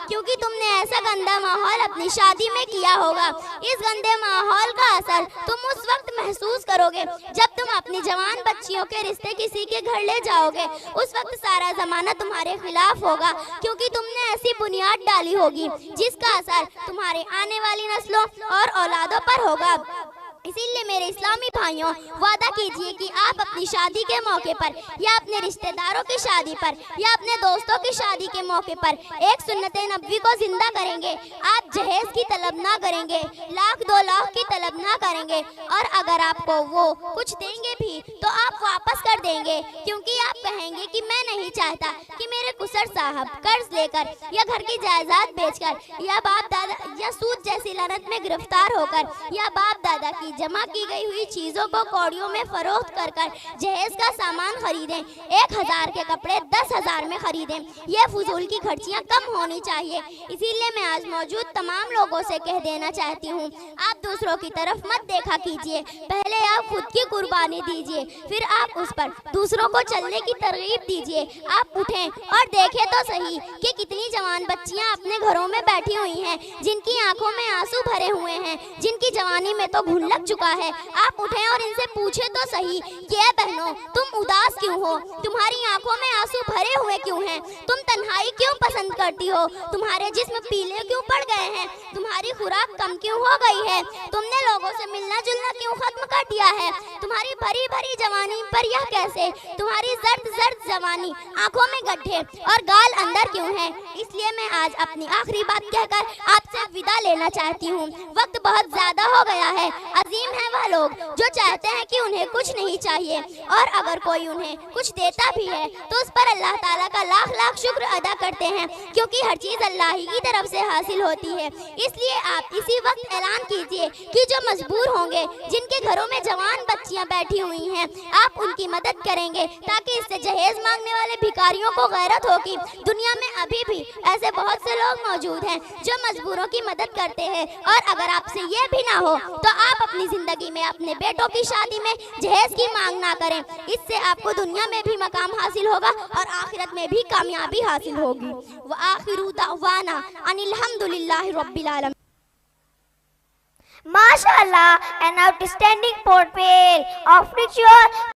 क्योंकि तुमने ऐसा गंदा माहौल अपनी शादी में किया होगा। इस गंदे माहौल का असर तुम उस वक्त महसूस करोगे जब तुम अपनी जवान बच्चियों के रिश्ते किसी के घर ले जाओगे। उस वक्त सारा जमाना तुम्हारे खिलाफ होगा, क्योंकि तुमने ऐसी बुनियाद डाली होगी जिसका असर तुम्हारे आने वाली नस्लों और औलादों पर होगा। इसीलिए मेरे इस्लामी भाइयों, वादा कीजिए कि आप अपनी शादी के मौके पर या अपने रिश्तेदारों की शादी पर या अपने दोस्तों की शादी के मौके पर एक सुन्नत नबवी को जिंदा करेंगे। आप जहेज की तलब ना करेंगे, लाख 2 लाख की तलब ना करेंगे, और अगर आपको वो कुछ देंगे भी तो आप वापस कर देंगे, क्योंकि आप कहेंगे कि मैं नहीं चाहता कि मेरे कुसर साहब कर्ज लेकर या घर की जायदाद बेचकर या बाप दादा या सूद जैसी लानत में गिरफ्तार होकर या बाप दादा की जमा की गई हुई चीजों को कौड़ियों में फरोख्त कर जहेज का सामान खरीदें। 1000 के कपड़े 10,000 में खरीदें। ये फजूल की खर्चियाँ कम होनी चाहिए। इसीलिए मैं आज मौजूद तमाम लोगों से कह देना चाहती हूँ, आप दूसरों की तरफ मत देखा कीजिए। पहले आप खुद की कुर्बानी दीजिए, फिर आप उस पर दूसरों को चलने की तरगीब दीजिए। आप उठें और देखें तो सही कि कितनी जवान बच्चियाँ अपने घरों में बैठी हुई हैं, जिनकी आंखों में आंसू भरे हुए हैं, जिनकी जवानी में तो घुन लग चुका है। आप उठें और इनसे पूछे तो सही कि ऐ बहनों, तुम उदास क्यों हो? तुम्हारी आंखों में आंसू भरे हुए क्यों हैं? तुम तन्हाई क्यों पसंद करती हो? तुम्हारे जिस्म पीले क्यों पड़ गए हैं? तुम्हारी खुराक कम क्यों हो गई है? तुमने लोगों से मिलना जुलना क्यों खत्म कर दिया है? तुम्हारी भरी भरी जवानी पर यह कैसे? तुम्हारी जर्द जर्द जवानी, आंखों में गड्ढे और गाल अंदर क्यों है? इसलिए मैं आज अपनी आखिरी बात कहकर आपसे विदा लेना चाहती हूँ। वक्त बहुत ज्यादा हो गया है। अजीम है वह लोग जो चाहते हैं कि उन्हें कुछ नहीं चाहिए, और अगर कोई उन्हें कुछ देता भी है तो उस पर अल्लाह ताला का लाख लाख शुक्र अदा करते हैं, क्योंकि हर चीज़ अल्लाह ही की तरफ से हासिल होती है। इसलिए आप इसी वक्त ऐलान कीजिए कि जो मजबूर होंगे, जिनके घरों में जवान बच्चियां बैठी हुई हैं, आप उनकी मदद करेंगे, ताकि इससे जहेज मांगने वाले भिखारियों को गैरत हो कि दुनिया में अभी भी ऐसे बहुत से लोग मौजूद हैं जो मजबूरों की मदद करते हैं। और अगर आपसे ये भी ना हो तो आप अपनी जिंदगी में अपने बेटों की शादी में जहेज की मांग ना करें। इससे आपको दुनिया में भी मकाम हासिल होगा और आखिरत में भी कामयाबी हासिल होगी। व आखिरु दावाना अनिल हम्दुलिल्लाहि रब्बिल आलमीन। MashaAllah, an outstanding portrayal of ritual